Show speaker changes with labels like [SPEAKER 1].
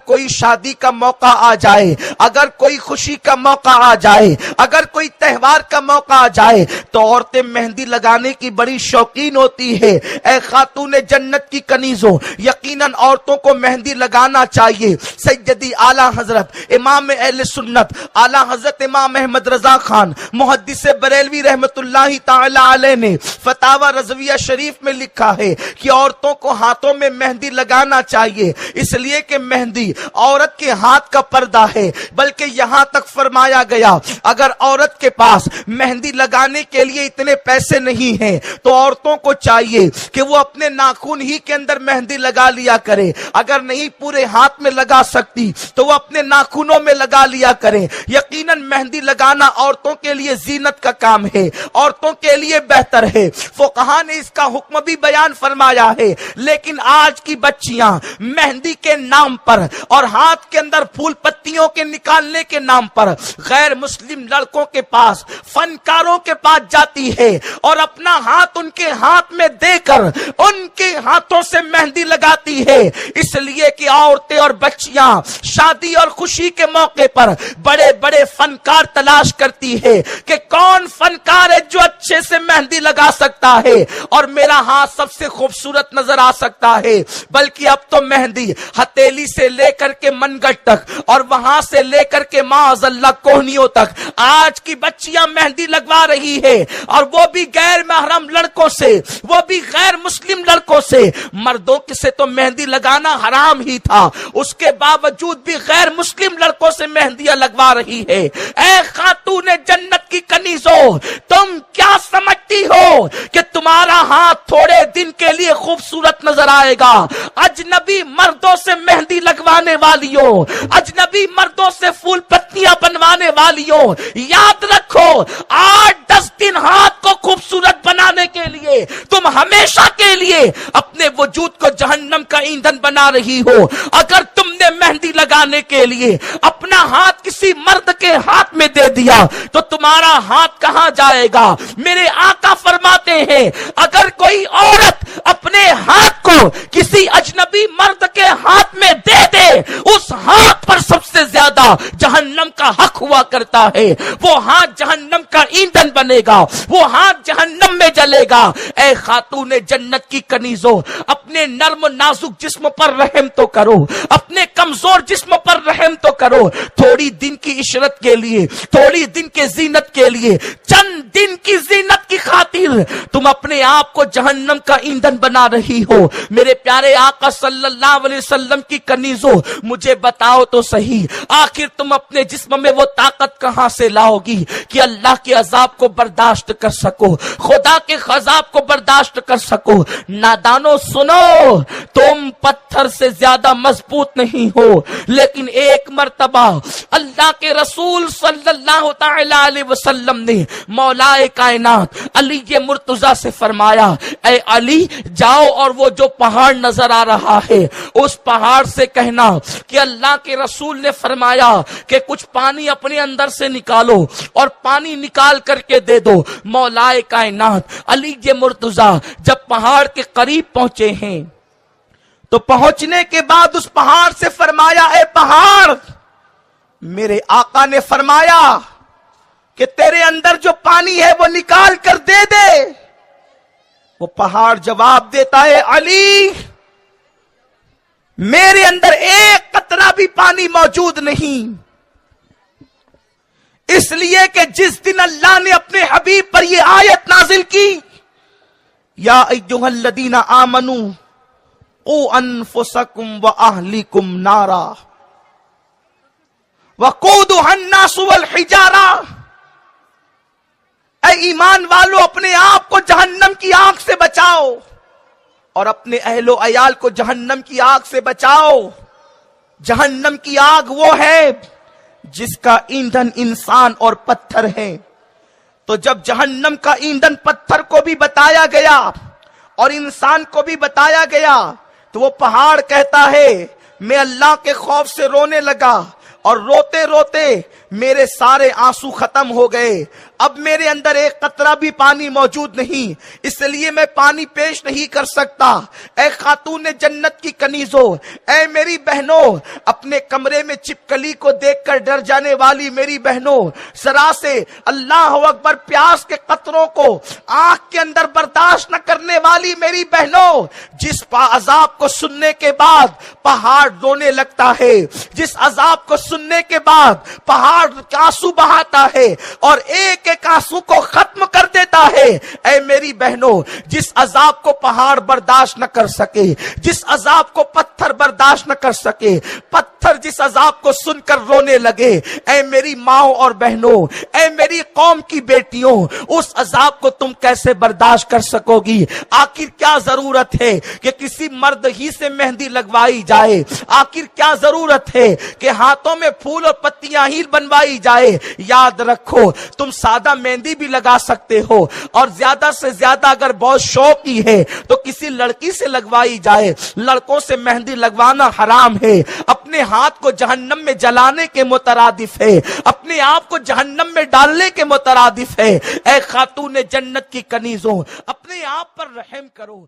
[SPEAKER 1] کوئی شادی کا موقع آ جائے، اگر کوئی خوشی کا موقع آ جائے، اگر کوئی تہوار کا موقع آ جائے تو عورتیں مہندی لگانے کی بڑی شوقین ہوتی ہے۔ اے خاتون جنت کی کنیزوں، یقیناً عورتوں کو مہندی لگانا چاہیے۔ سیدی اعلیٰ حضرت امام اہل سنت اعلیٰ حضرت امام احمد رضا خان محدث بریلوی رحمت اللہ تعالی علیہ نے فتاوی رضویہ شریف میں لکھا ہے کہ عورتوں کو ہاتھوں میں مہندی لگانا چاہیے، اس لیے کہ مہندی عورت کے ہاتھ کا پردہ ہے۔ بلکہ یہاں تک فرمایا گیا اگر عورت کے پاس مہندی لگانے کے لیے اتنے پیسے نہیں ہیں تو عورتوں کو چاہیے کہ وہ اپنے ناخن ہی کے اندر مہندی لگا لیا کرے، اگر نہیں پورے ہاتھ میں لگا سکتی تو وہ اپنے ناخنوں میں لگا لیا کرے۔ یقیناً مہندی لگانا عورتوں کے لیے زینت کا کام ہے، عورتوں کے لیے بہتر ہے، فقہا نے اس کا حکم بھی بیان فرمایا ہے۔ لیکن آج کی بچیاں مہندی کے نام پر اور ہاتھ کے اندر پھول پتیوں کے نکالنے کے نام پر غیر مسلم لڑکوں کے پاس، فنکاروں کے پاس جاتی ہے اور اپنا ہاتھ ان کے ہاتھ میں دے کر ان کے ہاتھوں سے مہندی لگاتی ہے، اس لیے کہ عورتیں اور بچیاں شادی اور خوشی کے موقع پر بڑے بڑے فنکار تلاش کرتی ہے کہ کون فنکار ہے جو اچھے سے مہندی لگا سکتا ہے اور میرا ہاتھ سب سے خوبصورت نظر آ سکتا ہے۔ بلکہ اب تو مہندی ہتھیلی سے لے کر کے منگٹ تک اور وہاں سے لے کر کے معاذ اللہ کوہنیوں تک آج کی بچیاں مہندی لگوا رہی ہے، اور وہ بھی غیر محرم لڑکوں سے، وہ بھی غیر مسلم لڑکوں سے۔ مردوں سے تو مہندی لگانا حرام ہی تھا، اس کے باوجود بھی غیر مسلم لڑکوں سے مہندیاں لگوا رہی ہے۔ اے خاتون جنت کی کنیزوں، تم کیا سمجھتی ہو کہ تمہارا ہاتھ تھوڑے دن کے لیے خوبصورت نظر آئے گا؟ اجنبی مردوں سے مہندی لگوانے والیوں، اجنبی مردوں سے پھول پتیاں بنوانے والیوں، یاد رکھو 8-10 دن ہاتھ کو خوبصورت بنانے کے لیے تم ہمیشہ کے لیے اپنے وجود کو جہنم کا ایندھن بنا رہی ہو۔ اگر تم نے مہندی لگانے کے لیے اپنا ہاتھ کسی مرد کے ہاتھ میں دے دیا تو تمہارا ہاتھ کہاں جائے گا؟ میرے آقا فرماتے ہیں اگر کوئی عورت اپنے ہاتھ کو کسی اجنبی مرد کے ہاتھ میں دے دے، اس ہاتھ پر سب سے زیادہ جہنم کا حق ہوا کرتا ہے، وہ ہاتھ جہنم کا ایندھن بنے گا، وہ ہاتھ جہنم میں جلے گا۔ اے خاتون جنت کی کنیزوں، اپنے نرم و نازک جسم پر رحم تو کرو، اپنے کمزور جسم پر رحم تو کرو۔ تھوڑی دن کی عشرت کے لیے، تھوڑی دن کے زینت کے لیے، چند دن کی زینت کی خاطر تم اپنے آپ کو جہنم کا ایندھن بنا رہی ہو۔ میرے پیارے آقا صلی اللہ علیہ وسلم کی کنیزوں، مجھے بتاؤ تو صحیح، آخر تم اپنے جسم میں وہ طاقت کہاں سے لاؤ گی کہ اللہ کے عذاب کو برداشت کر سکو، خدا کے عذاب کو برداشت کر سکو؟ نادانو سنو، تم پتھر سے زیادہ مضبوط نہیں ہو، لیکن ایک مرتبہ اللہ کے رسول صلی اللہ تعالی علیہ وسلم نے مولا کائنات علی مرتضیٰ سے فرمایا، اے علی جاؤ اور وہ جو پہاڑ نظر آ رہا ہے اس پہاڑ سے کہنا کہ اللہ کے رسول نے فرمایا کہ کچھ پانی اپنے اندر سے نکالو اور پانی نکال کر کے دے دو۔ مولا کائنات علی مرتضیٰ جب پہاڑ کے قریب پہنچے ہیں تو پہنچنے کے بعد اس پہاڑ سے فرمایا، اے پہاڑ، میرے آقا نے فرمایا کہ تیرے اندر جو پانی ہے وہ نکال کر دے دے۔ وہ پہاڑ جواب دیتا ہے، علی میرے اندر ایک قطرہ بھی پانی موجود نہیں، اس لیے کہ جس دن اللہ نے اپنے حبیب پر یہ آیت نازل کی، یا ایھا الذین آمنوا قوا انفسکم واہلیکم نارا وقودھا الناس والحجارہ، اے ایمان والو اپنے آپ کو جہنم کی آگ سے بچاؤ اور اپنے اہل و عیال کو جہنم کی آگ سے بچاؤ۔ جہنم کی آگ وہ ہے جس کا ایندھن انسان اور پتھر ہے۔ تو جب جہنم کا ایندھن پتھر کو بھی بتایا گیا اور انسان کو بھی بتایا گیا تو وہ پہاڑ کہتا ہے میں اللہ کے خوف سے رونے لگا اور روتے روتے میرے سارے آنسو ختم ہو گئے، اب میرے اندر ایک قطرہ بھی پانی موجود نہیں، اس لیے میں پانی پیش نہیں کر سکتا۔ اے خاتون جنت کی کنیزوں، اے میری بہنوں، اپنے کمرے میں چپکلی کو دیکھ کر ڈر جانے والی میری بہنوں، ذرا سے اللہ اکبر پیاس کے قطروں کو آنکھ کے اندر برداشت نہ کرنے والی میری بہنوں، جس عذاب کو سننے کے بعد پہاڑ رونے لگتا ہے، جس عذاب کو سننے کے بعد پہاڑ آنسو بہاتا ہے اور ایک ایک آنسو کو ختم کر دیتا ہے، اے میری بہنوں، جس عذاب کو پہاڑ برداشت نہ کر سکے، جس عذاب کو پتھر برداشت نہ کر سکے، پتھر جس عذاب کو سن کر رونے لگے، اے میری ماؤں اور بہنوں، اے میری قوم کی بیٹیوں، اس عذاب کو تم کیسے برداشت کر سکو گی؟ آخر کیا ضرورت ہے کہ کسی مرد ہی سے مہندی لگوائی جائے؟ آخر کیا ضرورت ہے کہ ہاتھوں میں پھول اور پتیاں ہی بنوائی جائے؟ یاد رکھو، تم سادہ مہندی بھی لگا سکتے ہو، اور زیادہ سے زیادہ اگر بہت شوقی ہے تو کسی لڑکی سے لگوائی جائے۔ لڑکوں سے مہندی لگوانا حرام ہے، اپنے ہاتھ کو جہنم میں جلانے کے مترادف ہے، اپنے آپ کو جہنم میں ڈالنے کے مترادف ہے۔ اے خاتون جنت کی کنیزوں، اپنے آپ پر رحم کرو۔